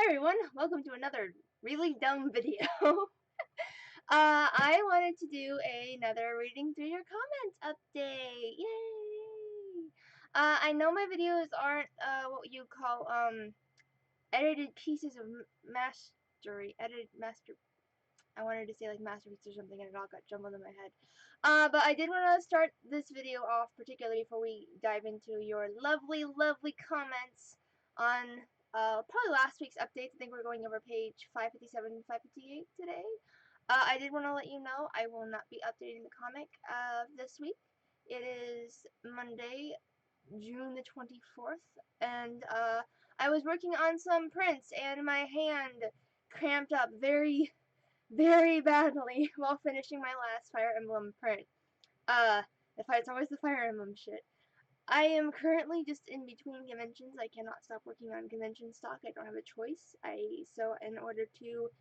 everyone, welcome to another really dumb video. I wanted to do another reading through your comments update. Yay! I know my videos aren't what you call edited pieces of mastery. I wanted to say like masterpiece or something, and it all got jumbled in my head. But I did want to start this video off particularly before we dive into your lovely, lovely comments on probably last week's updates. I think we're going over page 557 and 558 today. I did want to let you know I will not be updating the comic this week. It is Monday, June the 24th, and I was working on some prints, and my hand cramped up very badly while finishing my last Fire Emblem print. It's always the Fire Emblem shit. I am currently just in between conventions. I cannot stop working on convention stock. I don't have a choice. So in order to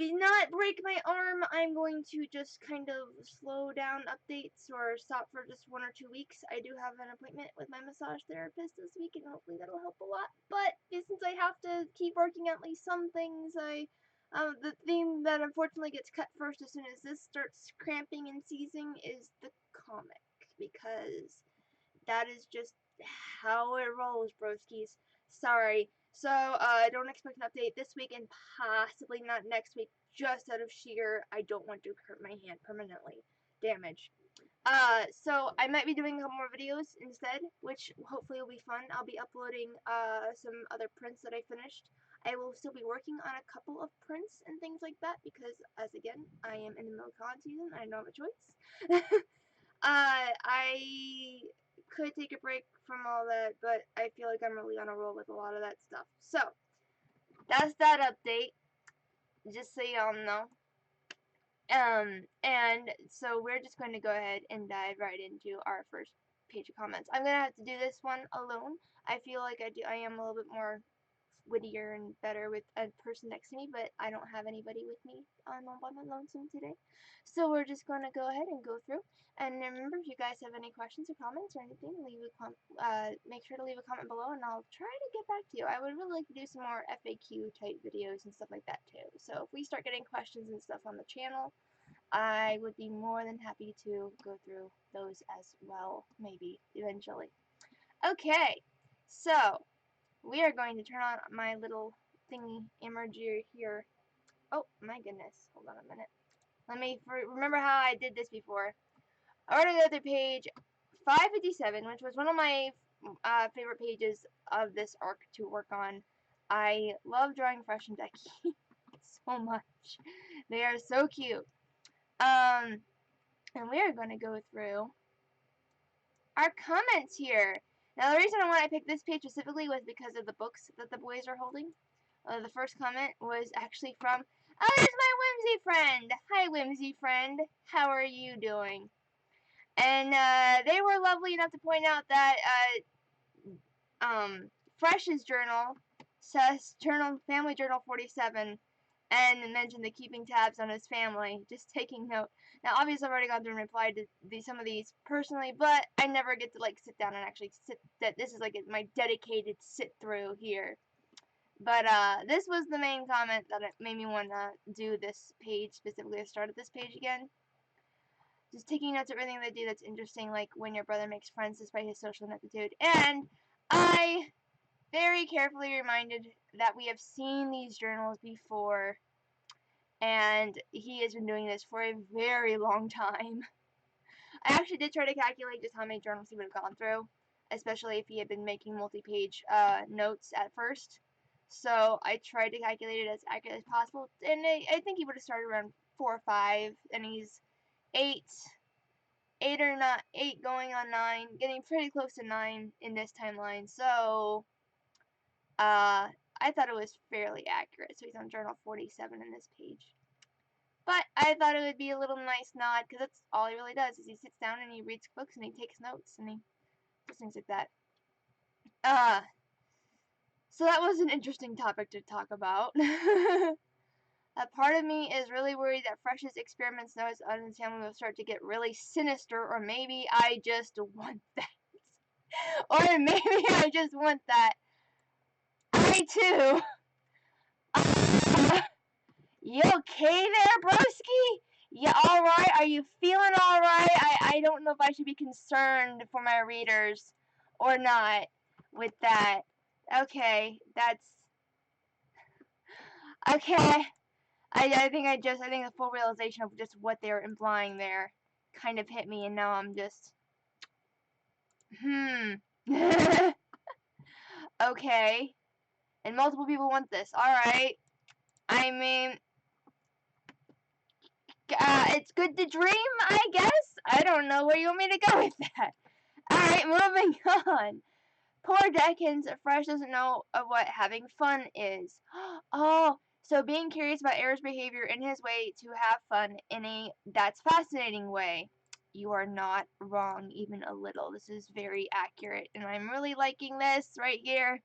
not break my arm, I'm going to just kind of slow down updates or stop for just 1 or 2 weeks. I do have an appointment with my massage therapist this week, and hopefully that'll help a lot. But since I have to keep working at least some things, the thing that unfortunately gets cut first as soon as this starts cramping and seizing is the comic, because that is just how it rolls, broskies. Sorry. So, I don't expect an update this week and possibly not next week, just out of sheer I don't want to hurt my hand permanently. Damage. So I might be doing a couple more videos instead, which hopefully will be fun. I'll be uploading, some other prints that I finished. I will still be working on a couple of prints and things like that, because, as again, I am in the middle of con season, I don't have a choice. I could take a break from all that, but I feel like I'm really on a roll with a lot of that stuff. So, that's that update, just so y'all know. And so we're just going to go ahead and dive right into our first page of comments. I'm going to have to do this one alone. I feel like I am a little bit more wittier and better with a person next to me, but I don't have anybody with me. I'm all by my lonesome today. So we're just going to go ahead and go through. And remember, if you guys have any questions or comments or anything, make sure to leave a comment below, and I'll try to get back to you. I would really like to do some more FAQ type videos and stuff like that too. So if we start getting questions and stuff on the channel, I would be more than happy to go through those as well, maybe, eventually. Okay, so we are going to turn on my little thingy emoji here. Oh, my goodness. Hold on a minute. Let me remember how I did this before. I already got to page 557, which was one of my favorite pages of this arc to work on. I love drawing Fresh and Decky so much. They are so cute. And we are going to go through our comments here. Now, the reason why I picked this page specifically was because of the books that the boys are holding. The first comment was actually from, oh, there's my Whimsy friend. Hi, Whimsy friend. How are you doing? And they were lovely enough to point out that Fresh's journal says Family Journal 47, and mentioned the keeping tabs on his family, just taking note. Now, obviously, I've already gone through and replied to some of these personally, but I never get to like sit down and actually sit. This is like my dedicated sit through here. But this was the main comment that made me want to do this page specifically. I started this page again. Just taking notes of everything they do that's interesting, like when your brother makes friends despite his social ineptitude. And I very carefully reminded that we have seen these journals before, and he has been doing this for a very long time. I actually did try to calculate just how many journals he would have gone through, especially if he had been making multi-page notes at first. So I tried to calculate it as accurate as possible, and I think he would have started around 4 or 5, and he's 8 going on 9, getting pretty close to 9 in this timeline. So I thought it was fairly accurate. So he's on journal 47 in this page. But I thought it would be a little nice nod, because that's all he really does, is he sits down and he reads books and he takes notes and he does things like that. So that was an interesting topic to talk about. A part of me is really worried that Fresh's experiments knows on his family will start to get really sinister, or maybe I just want that. Or maybe I just want that. I too You okay there, broski? You alright? Are you feeling alright? I don't know if I should be concerned for my readers or not with that. Okay, that's... Okay, I think the full realization of just what they were implying there kind of hit me, and now I'm just... Okay. And multiple people want this. Alright. I mean... it's good to dream, I guess? I don't know where you want me to go with that. Alright, moving on. Poor Deckins, Fresh doesn't know of what having fun is. Oh, so being curious about Air's behavior in his way to have fun in a that's fascinating way. You are not wrong even a little. This is very accurate, and I'm really liking this right here.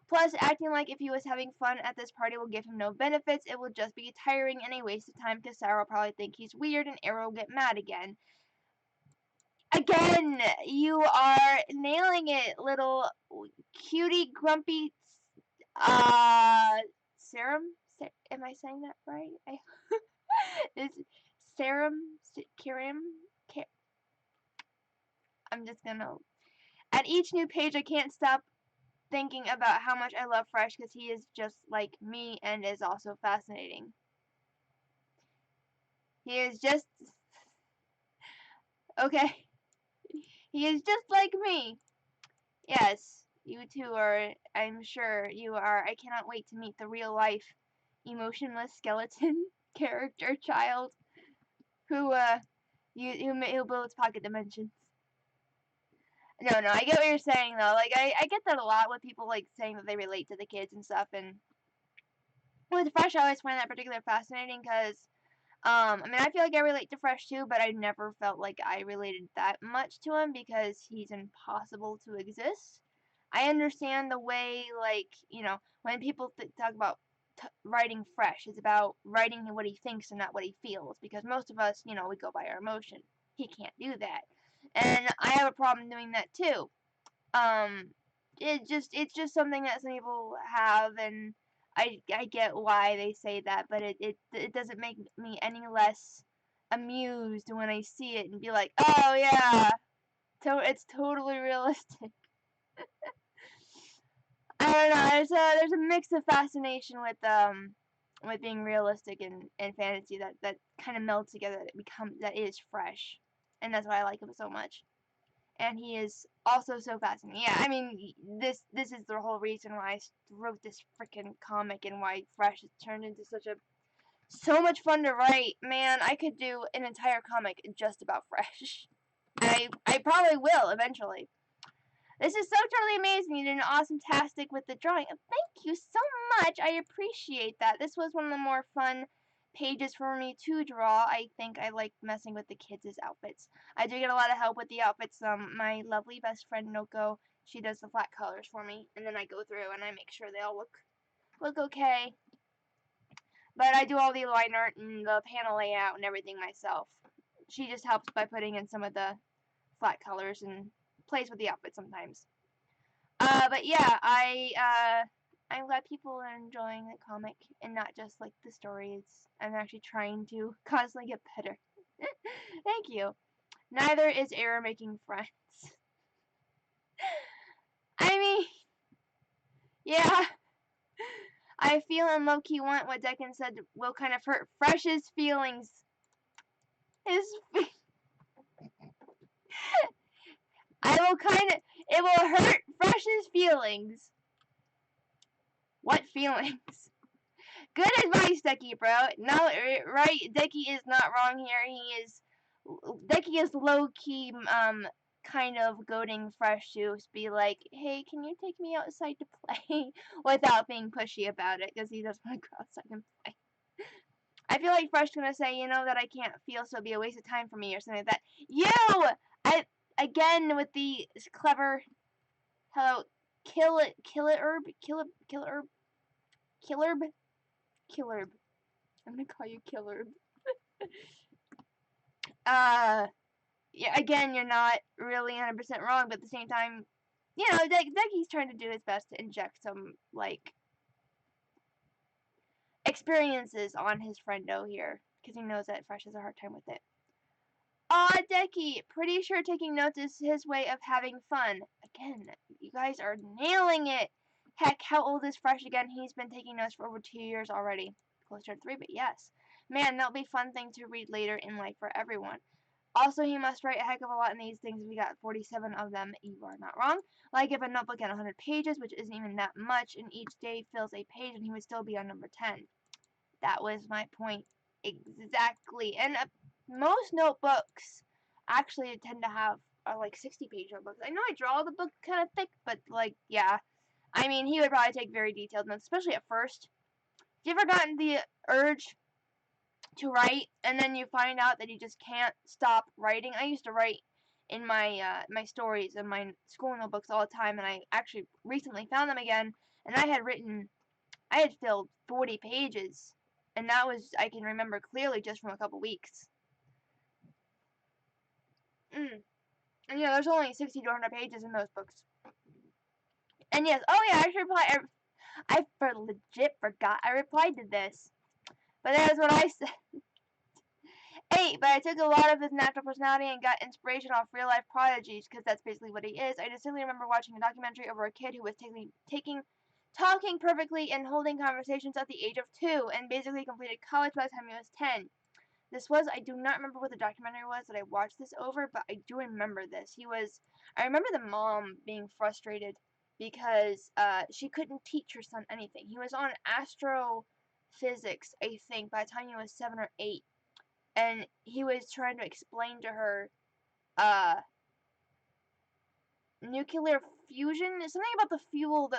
Plus, acting like if he was having fun at this party will give him no benefits. It will just be tiring and a waste of time because Sarah will probably think he's weird and Arrow will get mad again. Again, you are nailing it, little cutie grumpy serum. Am I saying that right? Is serum Kirim? I'm just gonna. At each new page, I can't stop thinking about how much I love Fresh because he is just like me and is also fascinating. He is just okay. He is just like me. Yes, you two are. I'm sure you are. I cannot wait to meet the real life, emotionless skeleton character child who who builds pocket dimensions. No, I get what you're saying though. Like I get that a lot with people like saying that they relate to the kids and stuff. And with Fresh, I always find that particularly fascinating because I mean, I feel like I relate to Fresh too, but I never felt like I related that much to him because he's impossible to exist. I understand the way, like, you know, when people talk about writing Fresh, it's about writing what he thinks and not what he feels because most of us, you know, we go by our emotion. He can't do that. And I have a problem doing that too. Um, it's just something that some people have, and I get why they say that, but it doesn't make me any less amused when I see it and be like, oh yeah, it's totally realistic. I don't know. There's a mix of fascination with being realistic and fantasy that kind of melds together. That is Fresh, and that's why I like him so much. And he is also so fascinating. Yeah, I mean, this is the whole reason why I wrote this freaking comic and why Fresh has turned into so much fun to write. Man, I could do an entire comic just about Fresh. I probably will eventually. This is so totally amazing. You did an awesome tastic with the drawing. Thank you so much. I appreciate that. This was one of the more fun pages for me to draw. I think I like messing with the kids' outfits. I do get a lot of help with the outfits. My lovely best friend Noko, she does the flat colors for me, and then I go through and I make sure they all look okay. But I do all the line art and the panel layout and everything myself. She just helps by putting in some of the flat colors and plays with the outfit sometimes. But yeah, I'm glad people are enjoying the comic and not just like the stories. I'm actually trying to constantly get better. Thank you. Neither is error making friends. I mean, yeah. I feel and low key want what Deccan said will kind of hurt Fresh's feelings. His it will hurt Fresh's feelings. What feelings? Good advice, Decky, bro. No, right? Decky is not wrong here. Decky is low key, kind of goading Fresh to be like, hey, can you take me outside to play? Without being pushy about it, because he doesn't want to go outside and play. I feel like Fresh gonna say, you know, that I can't feel, so it'd be a waste of time for me, or something like that. Again, with the clever, hello, Killerb. I'm gonna call you Killerb. Yeah, again, you're not really 100% wrong, but at the same time, you know, Decky's trying to do his best to inject some, like, experiences on his friendo here, because he knows that Fresh has a hard time with it. Aw, Decky, pretty sure taking notes is his way of having fun. Again, you guys are nailing it. Heck, how old is Fresh again? He's been taking notes for over 2 years already. Closer to 3, but yes. Man, that'll be a fun thing to read later in life for everyone. Also, he must write a heck of a lot in these things if he got 47 of them. You are not wrong. Like if a notebook had 100 pages, which isn't even that much, and each day fills a page, and he would still be on number 10. That was my point. Exactly. And most notebooks actually tend to have like 60-page notebooks. I know I draw the book kind of thick, but like, yeah. I mean, he would probably take very detailed notes, especially at first. Have you ever gotten the urge to write, and then you find out that you just can't stop writing? I used to write in my my stories and my school notebooks all the time, and I actually recently found them again, and I had filled 40 pages, and that was, I can remember clearly just from a couple weeks. And there's only 60 to 100 pages in those books. And yes, oh yeah, I should reply. I legit forgot. I replied to this, but that is what I said. 8, but I took a lot of his natural personality and got inspiration off real life prodigies, because that's basically what he is. I distinctly remember watching a documentary over a kid who was talking perfectly and holding conversations at the age of 2, and basically completed college by the time he was 10. I do not remember what the documentary was that I watched this over, but I do remember this. I remember the mom being frustrated because she couldn't teach her son anything. He was on astrophysics, I think, by the time he was 7 or 8. And he was trying to explain to her nuclear fusion, something about the fuel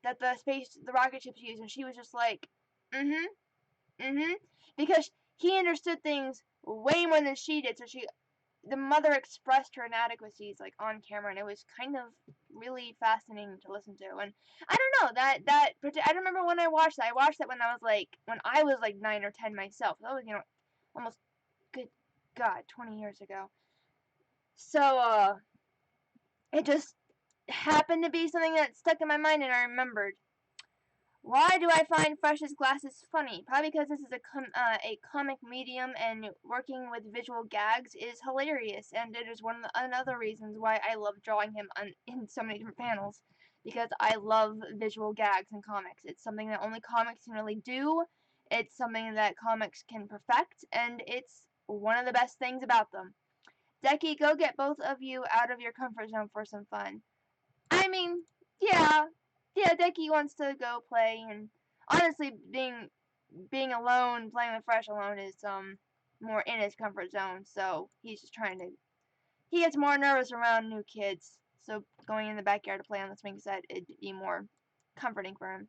that the rocket ships use, and she was just like, because he understood things way more than she did. So the mother expressed her inadequacies like on camera, and it was kind of really fascinating to listen to. And I don't know, I don't remember when I watched that. I watched that when I was like 9 or 10 myself. That was, almost, good God, 20 years ago. So it just happened to be something that stuck in my mind, and I remembered. Why do I find Fresh's glasses funny? Probably because this is a comic medium, and working with visual gags is hilarious, and it is one of the other reasons why I love drawing him in so many different panels, because I love visual gags in comics. It's something that only comics can really do. It's something that comics can perfect, and it's one of the best things about them. Decky, go get both of you out of your comfort zone for some fun. I mean, yeah, Decky wants to go play, and honestly, being alone, playing with Fresh alone is more in his comfort zone. So he's just trying to. He gets more nervous around new kids, so going in the backyard to play on the swing set, it'd be more comforting for him.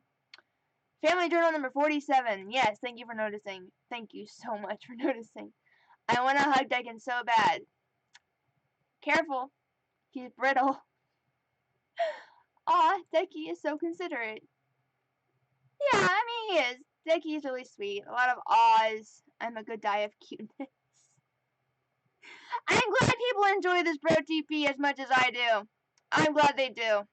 Family journal number 47. Yes, thank you for noticing. Thank you so much for noticing. I want to hug Decken so bad. Careful, he's brittle. Aw, Decky is so considerate. Yeah, I mean, he is. Decky's really sweet. A lot of awes. I'm a good die of cuteness. I'm glad people enjoy this bro TP as much as I do. I'm glad they do.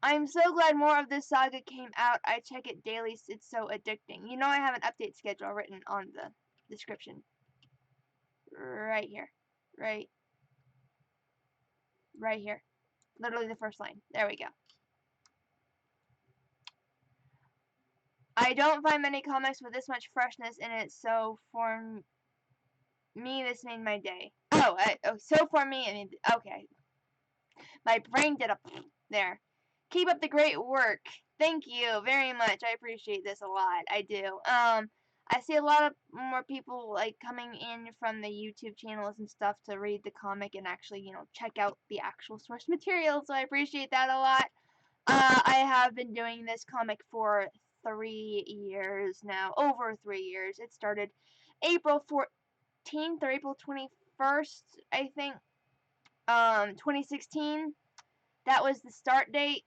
I'm so glad more of this saga came out. I check it daily. It's so addicting. I have an update schedule written on the description. Right here. Right here. Literally the first line. There we go. I don't find many comics with this much freshness in it, so for me, this made my day. So for me, I mean, okay. My brain did a there. Keep up the great work. Thank you very much. I appreciate this a lot. I do. I see a lot of more people like coming in from the YouTube channels and stuff to read the comic and actually, check out the actual source material. So I appreciate that a lot. I have been doing this comic for 3 years now, over 3 years. It started April 14th or April 21st, I think, 2016. That was the start date.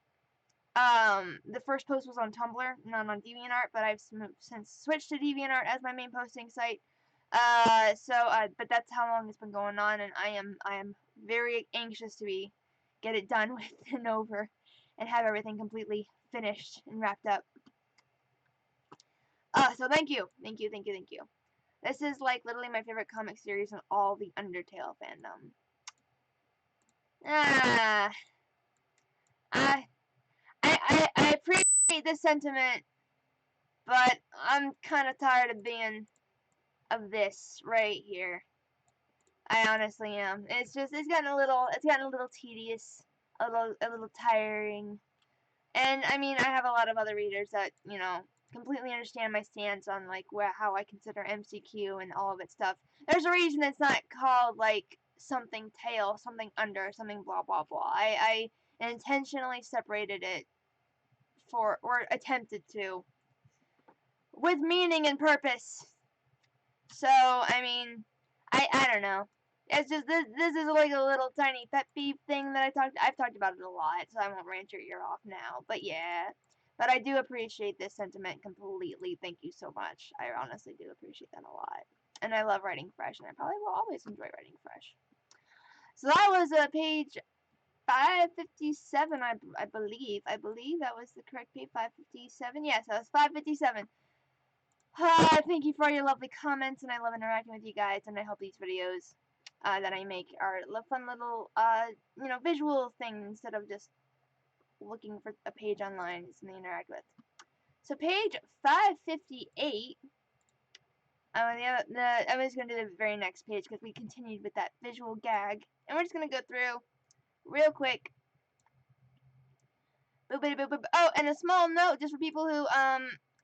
The first post was on Tumblr, not on DeviantArt, but I've since switched to DeviantArt as my main posting site. But that's how long it's been going on, and I am very anxious to get it done with and over, and have everything completely finished and wrapped up. So thank you. Thank you, thank you, thank you. This is like literally my favorite comic series in all the Undertale fandom. Ah, I, I appreciate the sentiment, but I'm kind of tired of this right here. I honestly am. It's gotten a little tedious, a little tiring. And I mean, I have a lot of other readers that, completely understand my stance on like how I consider MCQ and all of its stuff. There's a reason it's not called like something tail, something under, something blah blah blah. I intentionally separated it or attempted to with meaning and purpose. So, I mean, I don't know. It's just this is like a little tiny pet peeve thing that I've talked about it a lot, so I won't rant your ear off now. But yeah. But I do appreciate this sentiment completely. Thank you so much. I honestly do appreciate that a lot. And I love writing fresh, and I probably will always enjoy writing fresh. So that was page 557, I believe. I believe that was the correct page, 557. Yes, that was 557. Thank you for all your lovely comments, and I love interacting with you guys, and I hope these videos that I make are fun little, visual things instead of just looking for a page online to interact with. So page 558, I was going to do the very next page because we continued with that visual gag, and we're just going to go through real quick. Oh, and a small note just for people who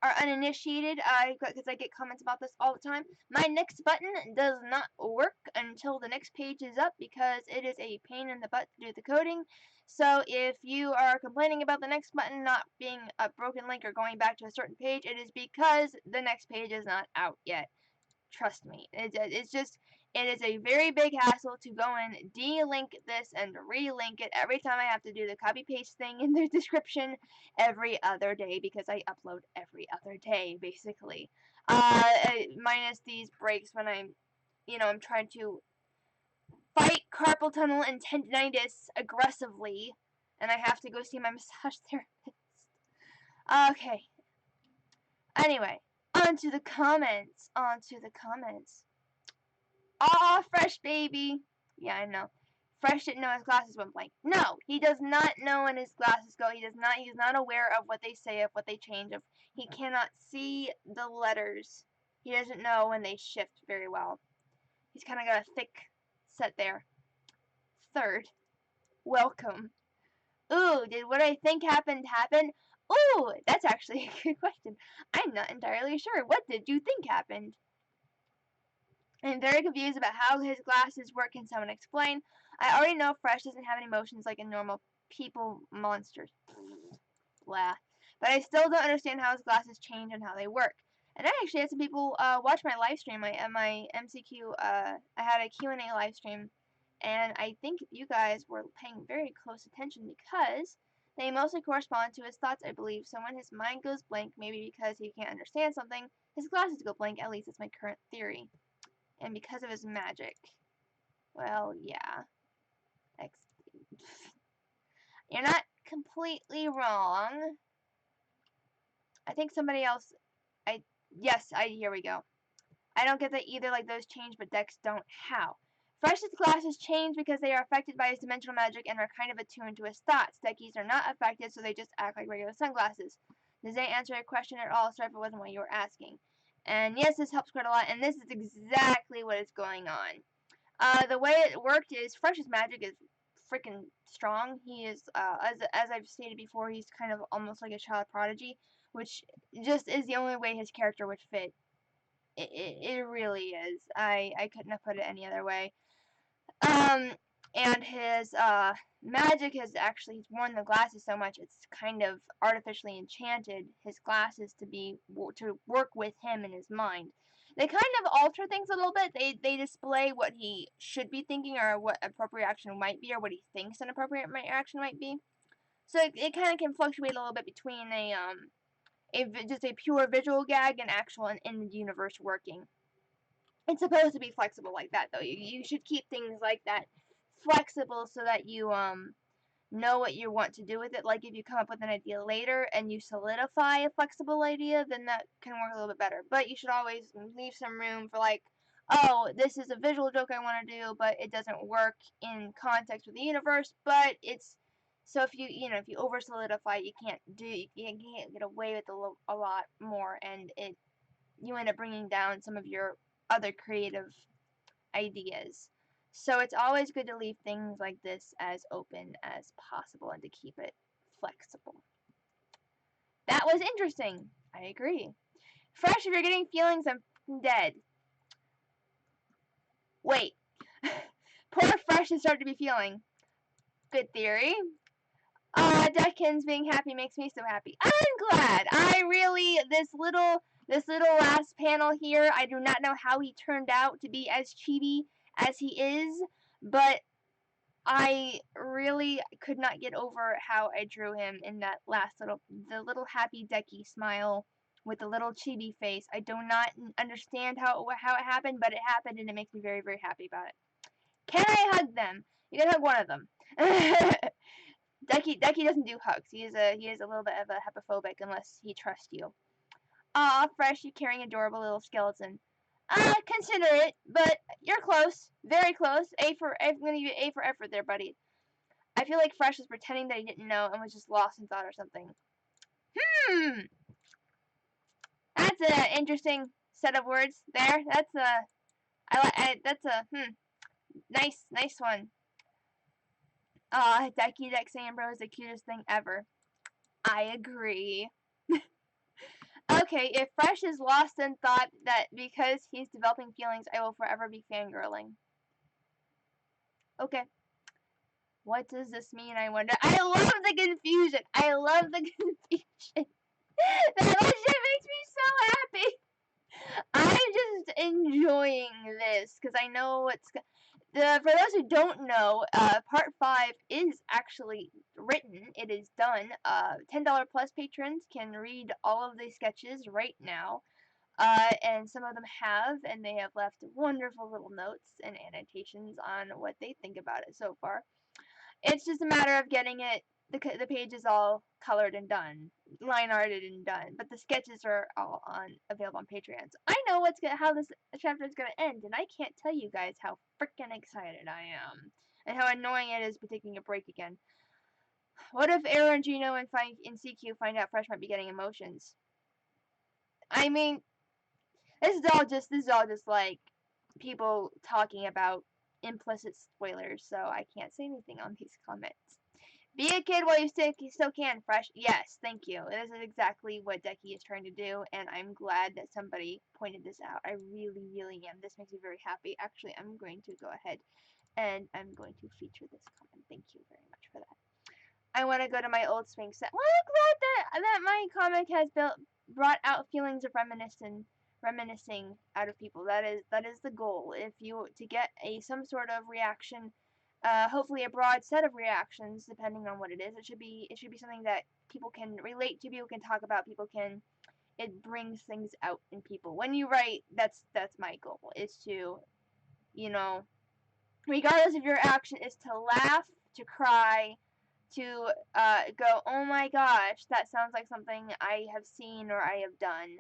are uninitiated, because I get comments about this all the time. My next button does not work until the next page is up because it is a pain in the butt to do the coding. So if you are complaining about the next button not being a broken link or going back to a certain page, it is because the next page is not out yet. Trust me. It is a very big hassle to go and de-link this and relink it every time I have to do the copy paste thing in the description every other day because I upload every other day basically. Minus these breaks when I'm trying to fight carpal tunnel and tendinitis aggressively and I have to go see my massage therapist. Okay. Anyway, on to the comments. Aw, Fresh baby. Yeah, I know. Fresh didn't know his glasses went blank. No, he does not know when his glasses go. He's not aware of what they say, of what they change, of he cannot see the letters. He doesn't know when they shift very well. He's kinda got a thick set there. Third, welcome. Ooh, did what I think happened happen? Ooh, that's actually a good question. I'm not entirely sure. What did you think happened? I'm very confused about how his glasses work. Can someone explain? I already know Fresh doesn't have any emotions like a normal people monster. Blah. But I still don't understand how his glasses change and how they work. And I actually had some people watch my live stream, my MCQ. I had a Q&A live stream, and I think you guys were paying very close attention because they mostly correspond to his thoughts, I believe. So when his mind goes blank, maybe because he can't understand something, his glasses go blank. At least that's my current theory. And because of his magic. Well, yeah. You're not completely wrong. I think somebody else. Here we go. I don't get that either, like those change, but Dex don't. How? Fresh's glasses change because they are affected by his dimensional magic and are kind of attuned to his thoughts. Deckies are not affected, so they just act like regular sunglasses. Does that answer your question at all? Sorry if it wasn't what you were asking. And yes, this helps quite a lot, and this is exactly what is going on. The way it worked is Fresh's magic is freaking strong. He is, as I've stated before, he's kind of almost like a child prodigy, which just is the only way his character would fit. It really is. I couldn't have put it any other way. And his magic has actually, he's worn the glasses so much it's kind of artificially enchanted his glasses to work with him in his mind. They kind of alter things a little bit. They display what he should be thinking or what appropriate action might be or what he thinks an appropriate action might be. So it kind of can fluctuate a little bit between just a pure visual gag and actual in universe working. It's supposed to be flexible like that though. You should keep things like that flexible so that you know what you want to do with it. Like if you come up with an idea later and you solidify a flexible idea, then that can work a little bit better. But you should always leave some room for like, oh, this is a visual joke I want to do, but it doesn't work in context with the universe. But it's so if if you over solidify, you can't get away with a lot more, and you end up bringing down some of your other creative ideas. So it's always good to leave things like this as open as possible and to keep it flexible. That was interesting. I agree. Fresh, if you're getting feelings, I'm dead. Wait. Poor Fresh has started to be feeling. Good theory. Deckins being happy makes me so happy. I'm glad. This little last panel here, I do not know how he turned out to be as chibi as he is, but I really could not get over how I drew him in that last the little happy Decky smile with the little chibi face. I do not understand how it happened, but it happened and it makes me very, very happy about it. Can I hug them? You can hug one of them. Decky doesn't do hugs. He is a little bit of a hepaphobic unless he trusts you. Aw, Fresh, you carrying adorable little skeleton. Consider it, but you're close. Very close. I'm gonna give you A for effort there, buddy. I feel like Fresh was pretending that he didn't know and was just lost in thought or something. That's an interesting set of words there. That's a nice one. Decky Dex Ambro is the cutest thing ever. I agree. Okay, if Fresh is lost in thought that because he's developing feelings, I will forever be fangirling. Okay. What does this mean, I wonder? I love the confusion. I love the confusion. That shit makes me so happy. I'm just enjoying this because I know what's for those who don't know, part 5 is actually written. It is done. $10 plus patrons can read all of the sketches right now. And some of them have, and they have left wonderful little notes and annotations on what they think about it so far. It's just a matter of getting it. The page is all colored and done, line arted and done, but the sketches are all available on Patreon. So I know how this chapter is gonna end, and I can't tell you guys how freaking excited I am, and how annoying it is taking a break again. What if Aaron, Gino, and CQ find out Fresh might be getting emotions? I mean, this is all just like people talking about implicit spoilers, so I can't say anything on these comments. Be a kid while you still can, Fresh. Yes, thank you. This is exactly what Decky is trying to do, and I'm glad that somebody pointed this out. I really, really am. This makes me very happy. Actually, I'm going to go ahead and I'm going to feature this comment. Thank you very much for that. I want to go to my old swing set. Well, I'm glad that my comic has brought out feelings of reminiscing out of people. That is the goal. If you to get some sort of reaction, hopefully a broad set of reactions, depending on what it is. It should be something that people can relate to, people can talk about, it brings things out in people. When you write, that's my goal, is to, regardless of your action, is to laugh, to cry, to go, oh my gosh, that sounds like something I have seen or I have done,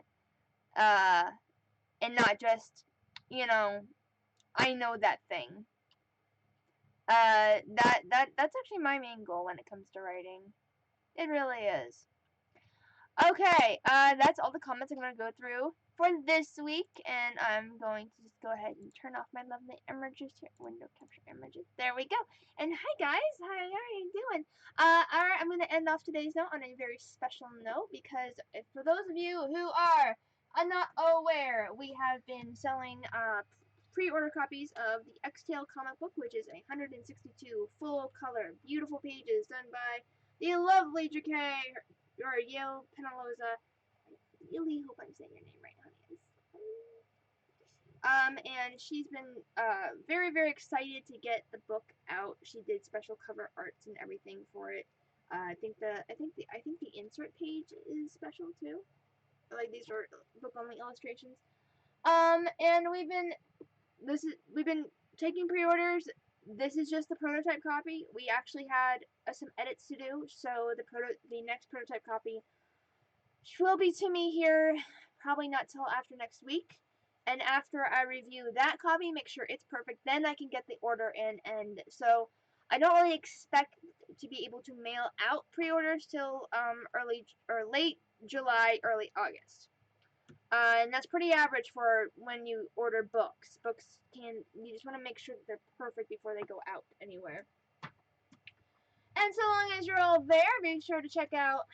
and not just, I know that thing. That's actually my main goal when it comes to writing. It really is. Okay, that's all the comments I'm going to go through for this week, and I'm going to just go ahead and turn off my lovely images here. Window capture images. There we go. And hi guys, how are you doing? Alright, I'm going to end off today's note on a very special note, because for those of you who are not aware, we have been selling pre-order copies of the X-Tail comic book, which is 162 full color, beautiful pages done by the lovely JK or Yale Penaloza. I really hope I'm saying your name right, honey. And she's been very, very excited to get the book out. She did special cover arts and everything for it. I think the insert page is special too. Like these are book only illustrations. And we've been taking pre-orders this is just the prototype copy. We actually had some edits to do, so the next prototype copy will be to me here probably not till after next week. And after I review that copy, make sure it's perfect, then I can get the order in. And so I don't really expect to be able to mail out pre-orders till early or late July, early August. And that's pretty average for when you order books. You just want to make sure that they're perfect before they go out anywhere. And so long as you're all there, make sure to check out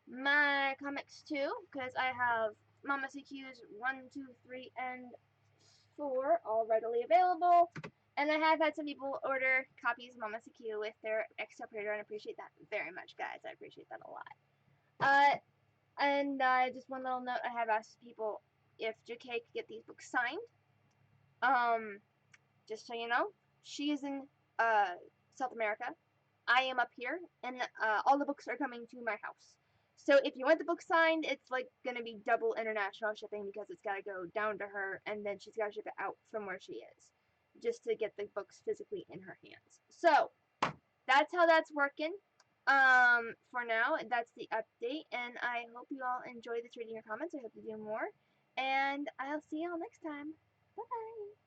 my comics too, because I have Momma CQs 1, 2, 3, and 4 all readily available. And I have had some people order copies of Momma CQ with their extra pre-order, and I appreciate that very much, guys. I appreciate that a lot. And just one little note, I have asked people if JK could get these books signed. Just so you know, she is in South America. I am up here, and all the books are coming to my house. So if you want the book signed, it's like gonna be double international shipping because it's gotta go down to her, and then she's gotta ship it out from where she is, just to get the books physically in her hands. So that's how that's working. For now, that's the update, and I hope you all enjoy this reading your comments. I hope you do more, and I'll see y'all next time. Bye bye.